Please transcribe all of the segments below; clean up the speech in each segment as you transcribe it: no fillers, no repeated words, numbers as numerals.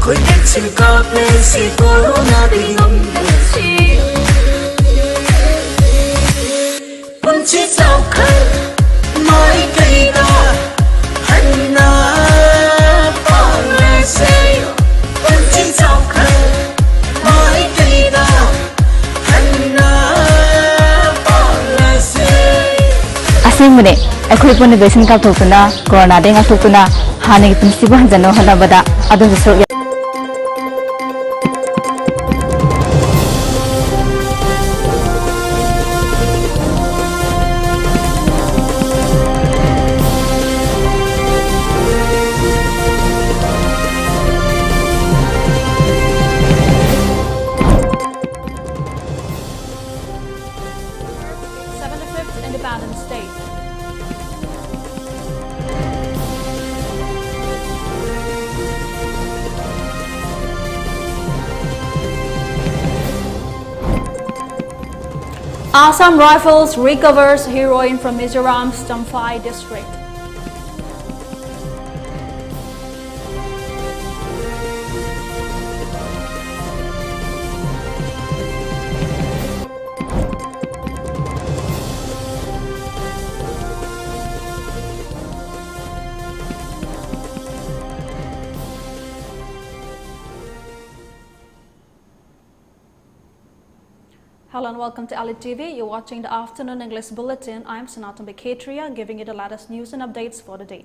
khoi chin ka ple si corona ding om si punchi chau khar mai kai da hanna pang se punchi chau khar mai kai da hanna pang se asingmune akhoi pun vaccine ka thokuna corona ding a thokuna hani punsi ban jano halabada adun so 75th Independence Day. Assam Rifles recovers heroin from Mizoram's Tamphai district. Hello and welcome to ELITETV. You're watching the afternoon English bulletin. I'm Sanatombi giving you the latest news and updates for the day.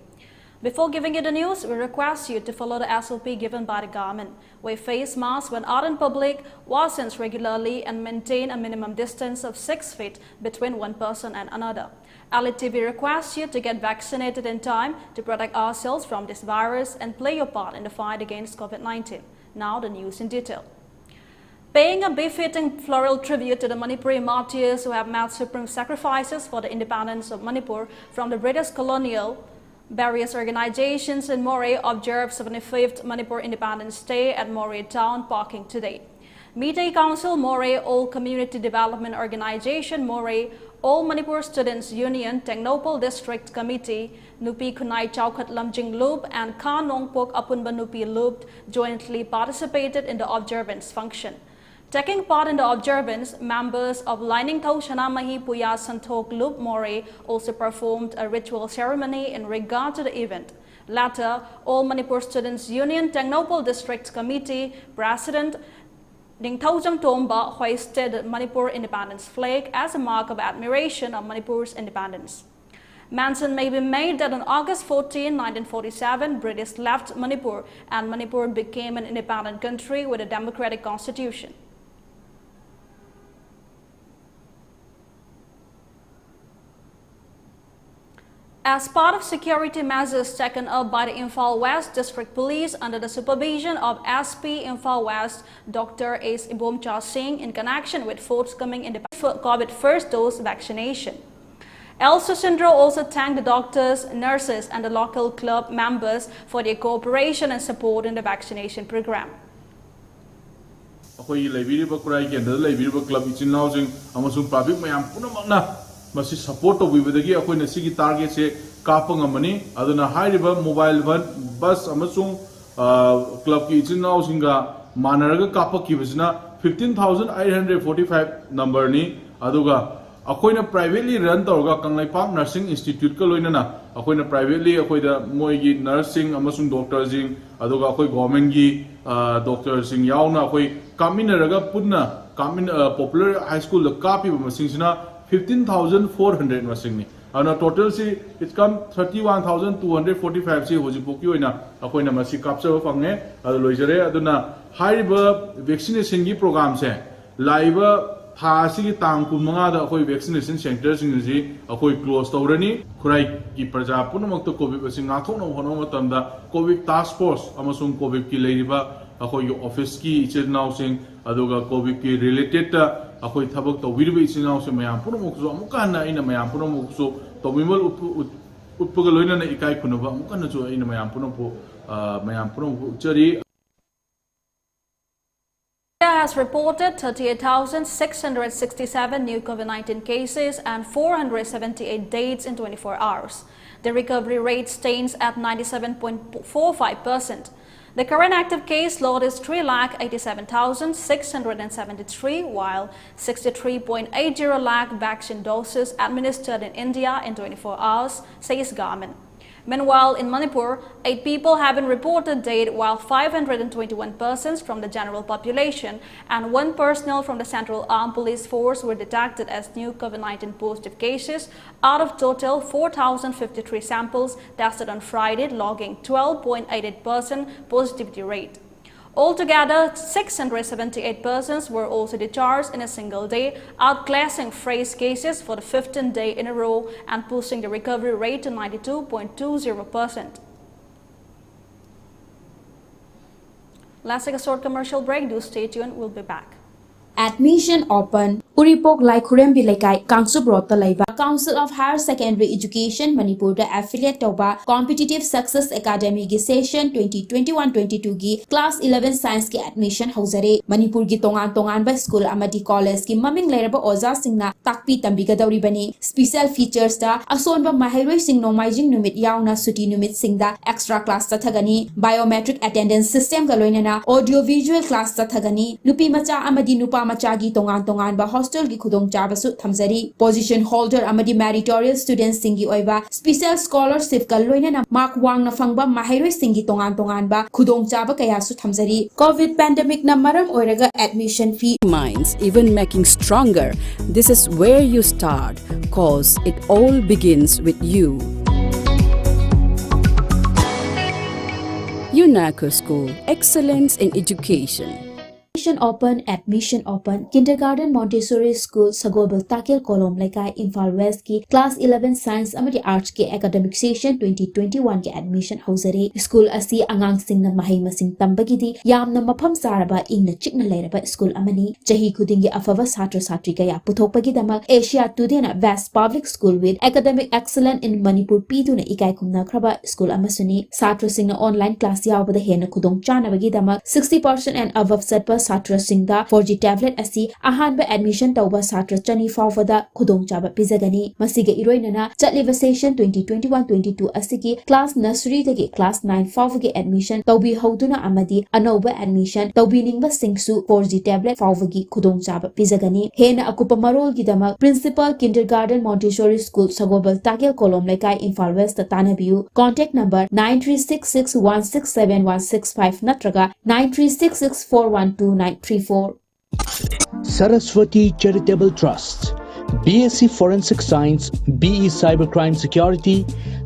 Before giving you the news, we request you to follow the SOP given by the government. Wear face masks when out in public, wash hands regularly, and maintain a minimum distance of 6 feet between one person and another. ELITETV requests you to get vaccinated in time to protect ourselves from this virus and play your part in the fight against COVID-19. Now the news in detail. Paying a befitting floral tribute to the Manipuri martyrs who have made supreme sacrifices for the independence of Manipur from the British colonial, various organizations in Moreh observed 75th Manipur Independence Day at Moreh Town Parking today. Meeting Council, Moreh All Community Development Organization, Moreh All Manipur Students Union, Technopole District Committee, Nupi Kunai Chaukat Lamjing Loop, and Ka Nongpok Apunba Nupi Loop jointly participated in the observance function. Taking part in the observance, members of Lining Thau Shanamahi Puya Santok Loop Moreh also performed a ritual ceremony in regard to the event. Later, All Manipur Students Union Technopole District Committee President Ningthaujang Tomba hoisted the Manipur Independence flag as a mark of admiration of Manipur's independence. Mention may be made that on August 14, 1947, British left Manipur and Manipur became an independent country with a democratic constitution. As part of security measures taken up by the Imphal West District Police under the supervision of SP Imphal West, Dr. S. Ibomcha Singh, in connection with forthcoming COVID first dose vaccination. El Susindro also thanked the doctors, nurses, and the local club members for their cooperation and support in the vaccination program. Masi support of Vivagi, Akuna Sigi target say Kapanga money, Aduna high river mobile bus Amasung club kitchen now singa Manaraga Kapa Kibisna 15,845 number ni Aduga Akoina privately run Torga Kanglai Park Nursing Institute Kaloinana, Akoina privately Akoida Moigi nursing Amasung doctors in Aduga Akoi government gi doctors in Yauna Akoi Kaminaraga Pudna Kamin popular high school the copy of Masingsina 15,400 masing ni. Ana total si it come 31,245 si hoji poki oina akoina masi capture fangne adu loijare aduna haiba vaccination gi program se laiba tha si gi tang kumanga da akoi vaccination center sing ji akoi close tawrani khurai ki praja punamak to covid sing ngathok no hono matam da covid task force amasung covid ki leiba akoi office ki ichirnaw sing aduga covid ki related Akoi tabak to wirbe isingaw se mayam puno mukso amukan na ina mayam puno mukso to mimal utpagaloina na ikai kunuba amukan na so ina mayam puno chari. India has reported 38,667 new COVID-19 cases and 478 deaths in 24 hours. The recovery rate stands at 97.45%. The current active case load is 3,87,673, while 63.80 lakh vaccine doses administered in India in 24 hours, says government. Meanwhile, in Manipur, 8 people have been reported dead, while 521 persons from the general population and 1 personnel from the Central Armed Police Force were detected as new COVID-19 positive cases out of total 4,053 samples tested on Friday, logging 12.88% positivity rate. Altogether, 678 persons were also discharged in a single day, outclassing fresh cases for the 15th day in a row and pushing the recovery rate to 92.20%. Let's take a short commercial break. Do stay tuned. We'll be back. Admission open. Uripok Lai Khurembi Laikai Kangsup Rota Laiba Council of Higher Secondary Education Manipur da affiliate Toba Competitive Success Academy gi session 2021-22 gi class 11 science ki admission hauzare Manipur gi tongan ba school amadi college ki maming lairaba oza singna takpi tambiga dauri bani special features da ason ba mahairoi sing nomaijing numit yauna suti numit singda extra class ta thagani biometric attendance system ga loinana audio visual class ta thagani nupi macha amadi nupa macha gi tongan ba hostel gi khudong chabasu thamzari position holder amadi meritorious students singi oiba special scholarship ka loinana mark wang na fangba mahairoi singi tongan ba khudong chaba kaya su thamzari covid pandemic na maram oiraga admission fee minds even making stronger. This is where you start, cause it all begins with you. UNACO School, excellence in education. Admission open kindergarten Montessori school Sagobal Takil Kolom Laikai Imphal West ki class 11 science amadi arts ki academic session 2021 ki admission hauzare school asi angang sing na mahai masing tambagi di yamna mafam saraba ingna chikna lairaba school amani chahi khudingi afava satra satri kaya puthokpagi damak Asia Today na vast public school with academic excellence in Manipur piduna ikai kumna khraba school amasuni satra sing na online class yawbada hena khudong chana bagi damak 60% and above set per Satra Singda 4G tablet asi ahanba admission tauba Satra Chani Fawada Kudong Chaba Pizagani Masiga Iroinana Chatliva Session 2021-22 asiki class nursery dagi class 9 Fawagi admission Taubi Hauduna Amadi Anoba admission Taubi Ningba Singsu 4G tablet Fawagi Kudong Chaba Pizagani Hena Akupa Marol Gidama Principal Kindergarten Montessori School Sagobal Takil Kolom Laikai Imphal West Tanabiu Contact number 9366167165 Natraga 9366412934 Saraswati Charitable Trust, BSc Forensic Science, BE Cybercrime Security,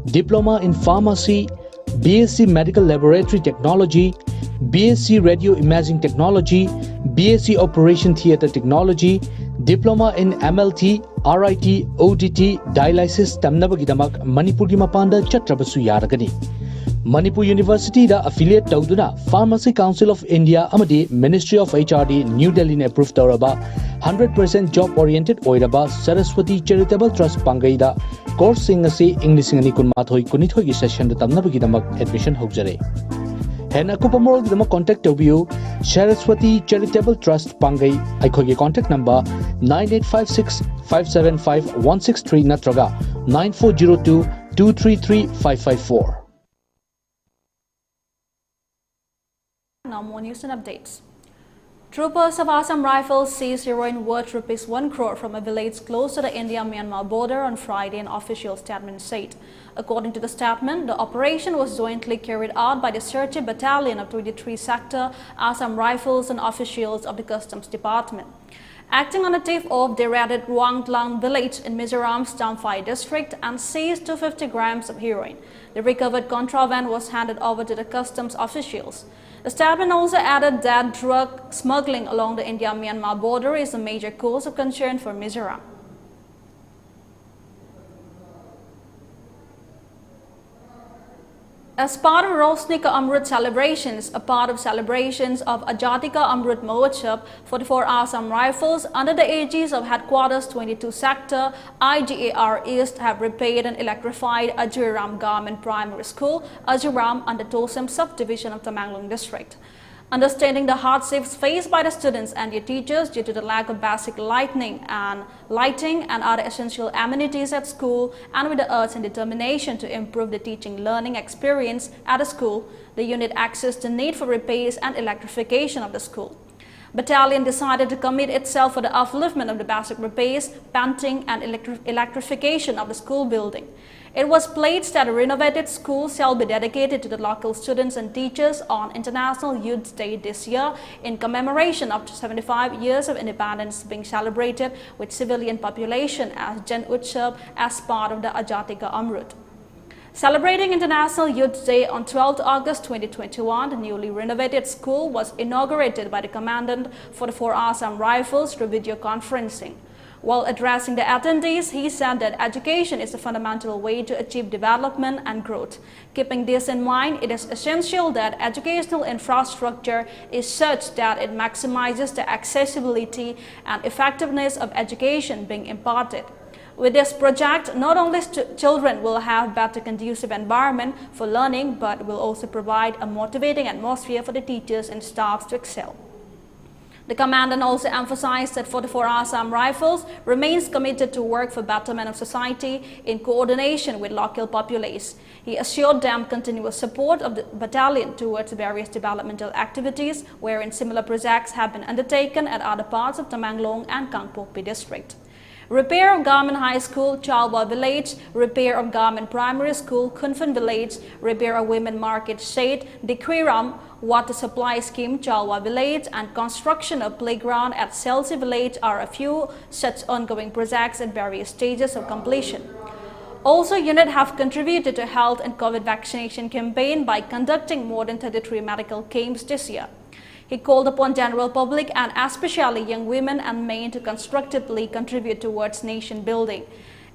Diploma in Pharmacy, BSc Medical Laboratory Technology, BSc Radio Imaging Technology, BSc Operation Theatre Technology, Diploma in MLT, RIT, ODT, Dialysis Tamnabagidamak, Manipuri Mapanda Chatrabasu Yaragani. Manipur University da affiliate Tauduna, Pharmacy Council of India Amadi, Ministry of HRD, New Delhi ne approved Tauraba, 100% job oriented Oiraba, Saraswati Charitable Trust Pangaida, course singasi English ngani kun mathoi kunithoi gi session da tamnabagidamak admission hojare. Hena kupamorol gidama contact you Saraswati Charitable Trust Pangai aikhogi contact number 9856 575 163 natraga 9402 233 554. Now more news and updates. Troopers of Assam Rifles seized heroin worth ₹1 crore from a village close to the India-Myanmar border on Friday, an official statement said. According to the statement, the operation was jointly carried out by the Search Battalion of 23 Sector, Assam Rifles and officials of the Customs Department. Acting on a tip-off, they raided Ruangtlang village in Mizoram's Damphai district and seized 250 grams of heroin. The recovered contraband was handed over to the customs officials. The statement also added that drug smuggling along the India-Myanmar border is a major cause of concern for Mizoram. As part of Rosnika Amrut celebrations, a part of celebrations of Ajatika Amrut Mahotsav, 44 Assam Rifles under the aegis of Headquarters 22 Sector, IGAR East have repaired and electrified Ajiram Government Primary School, Ajiram under Tosem subdivision of Tamanglong District. Understanding the hardships faced by the students and their teachers due to the lack of basic lighting and other essential amenities at school, and with the urge and determination to improve the teaching learning experience at the school, the unit accessed the need for repairs and electrification of the school. Battalion decided to commit itself for the upliftment of the basic repairs, painting and electrification of the school building. It was pledged that a renovated school shall be dedicated to the local students and teachers on International Youth Day this year in commemoration of 75 years of independence being celebrated with civilian population as Jan Utsav as part of the Azadi Ka Amrit. Celebrating International Youth Day on 12 August 2021, the newly renovated school was inaugurated by the Commandant for the 4 Assam Rifles through video conferencing. While addressing the attendees, he said that education is a fundamental way to achieve development and growth. Keeping this in mind, it is essential that educational infrastructure is such that it maximizes the accessibility and effectiveness of education being imparted. With this project, not only children will have better conducive environment for learning, but will also provide a motivating atmosphere for the teachers and staffs to excel. The Commandant also emphasized that 44 Assam Rifles remains committed to work for betterment of society in coordination with local populace. He assured them continuous support of the battalion towards various developmental activities, wherein similar projects have been undertaken at other parts of Tamenglong and Kangpokpi district. Repair of Government High School, Chalwa Village, repair of Government Primary School, Kunfan Village, repair of Women Market Shade, Dikwiram, water supply scheme, Chalwa Village, and construction of playground at Selsi Village are a few such ongoing projects at various stages of completion. Also, unit have contributed to health and COVID vaccination campaign by conducting more than 33 medical camps this year. He called upon general public and especially young women and men to constructively contribute towards nation building.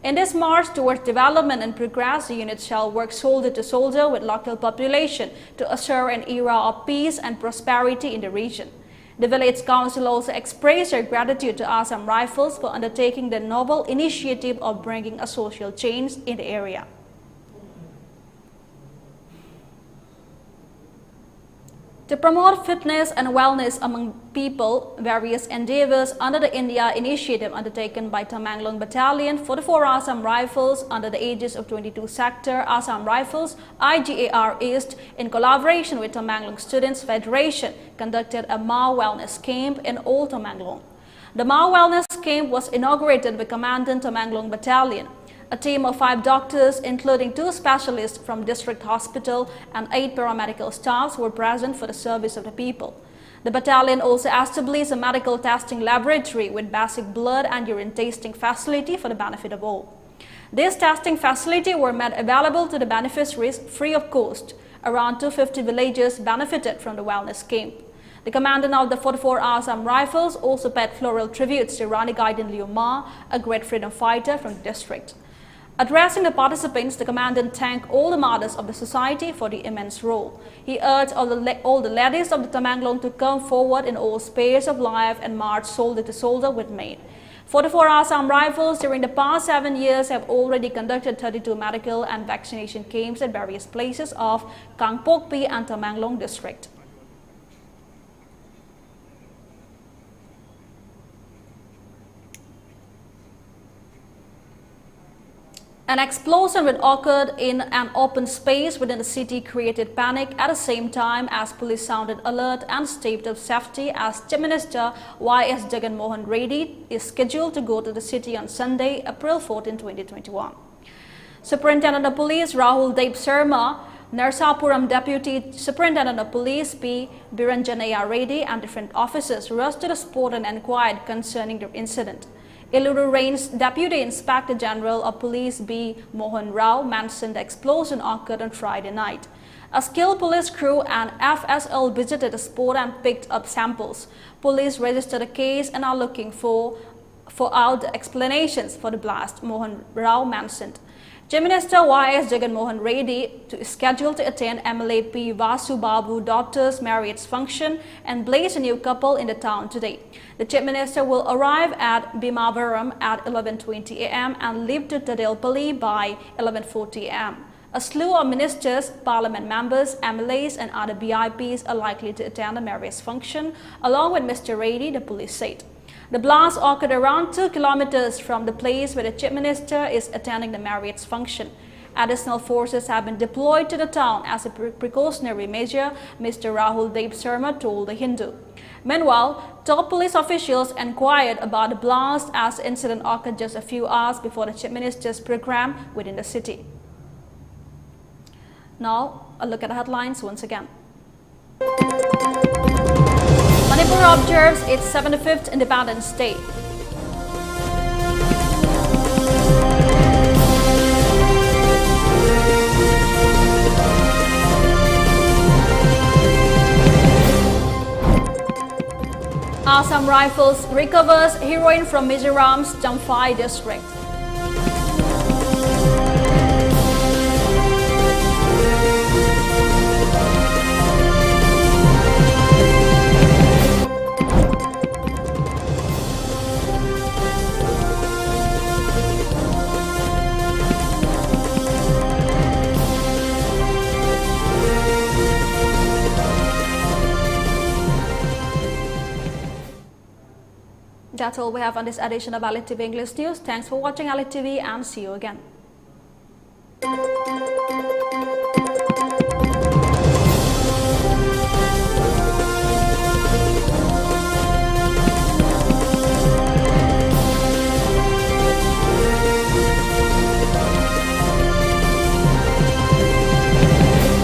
In this march towards development and progress, the unit shall work shoulder to shoulder with local population to assure an era of peace and prosperity in the region. The village council also expressed their gratitude to Assam Rifles for undertaking the novel initiative of bringing a social change in the area. To promote fitness and wellness among people, various endeavors under the India initiative undertaken by Tamenglong Battalion 44 Assam Rifles under the aegis of 22 Sector Assam Rifles IGAR East in collaboration with Tamenglong Students Federation conducted a Ma Wellness Camp in Old Tamenglong. The Ma Wellness Camp was inaugurated by Commandant Tamenglong Battalion. A team of 5 doctors, including 2 specialists from district hospital and 8 paramedical staffs were present for the service of the people. The battalion also established a medical testing laboratory with basic blood and urine tasting facility for the benefit of all. This testing facility were made available to the beneficiaries free of cost. Around 250 villagers benefited from the wellness camp. The Commandant of the 44 Assam Rifles also paid floral tributes to Rani Gaiden Liuma, a great freedom fighter from the district. Addressing the participants, the Commandant thanked all the mothers of the society for the immense role. He urged all the ladies of the Tamenglong to come forward in all spheres of life and march shoulder to shoulder with men. 44 Assam Rifles during the past 7 years have already conducted 32 medical and vaccination camps at various places of Kangpokpi and Tamenglong district. An explosion which occurred in an open space within the city created panic at the same time as police sounded alert and stepped up safety as Chief Minister Y.S. Jagan Mohan Reddy is scheduled to go to the city on Sunday, April 14, 2021. Superintendent of Police Rahul Dev Sharma, Narsapuram Deputy Superintendent of Police P. Biranjanaya Reddy and different officers rushed to the spot and inquired concerning the incident. Eluru Range Deputy Inspector General of Police B. Mohan Rao mentioned the explosion occurred on Friday night. A skilled police crew and FSL visited the spot and picked up samples. Police registered a case and are looking for out the explanations for the blast, Mohan Rao mentioned. Chief Minister Y.S. Jagan Mohan Reddy is scheduled to attend MLA P. Vasu Babu daughter's marriage function and place a new couple in the town today. The Chief Minister will arrive at Bhimavaram at 11:20 a.m. and leave to Tadilpally by 11:40 a.m. A slew of ministers, parliament members, MLAs and other VIPs are likely to attend the marriage function, along with Mr. Reddy, the police said. The blast occurred around 2 kilometers from the place where the chief minister is attending the marriage function. Additional forces have been deployed to the town as a precautionary measure, Mr. Rahul Dev Sharma told the Hindu. Meanwhile, top police officials inquired about the blast as the incident occurred just a few hours before the chief minister's program within the city. Now, a look at the headlines once again. Manipur observes its 75th Independence Day. Assam Rifles recovers heroin from Mizoram's Jamphai district. That's all we have on this edition of ELITETV English News. Thanks for watching ELITETV and see you again.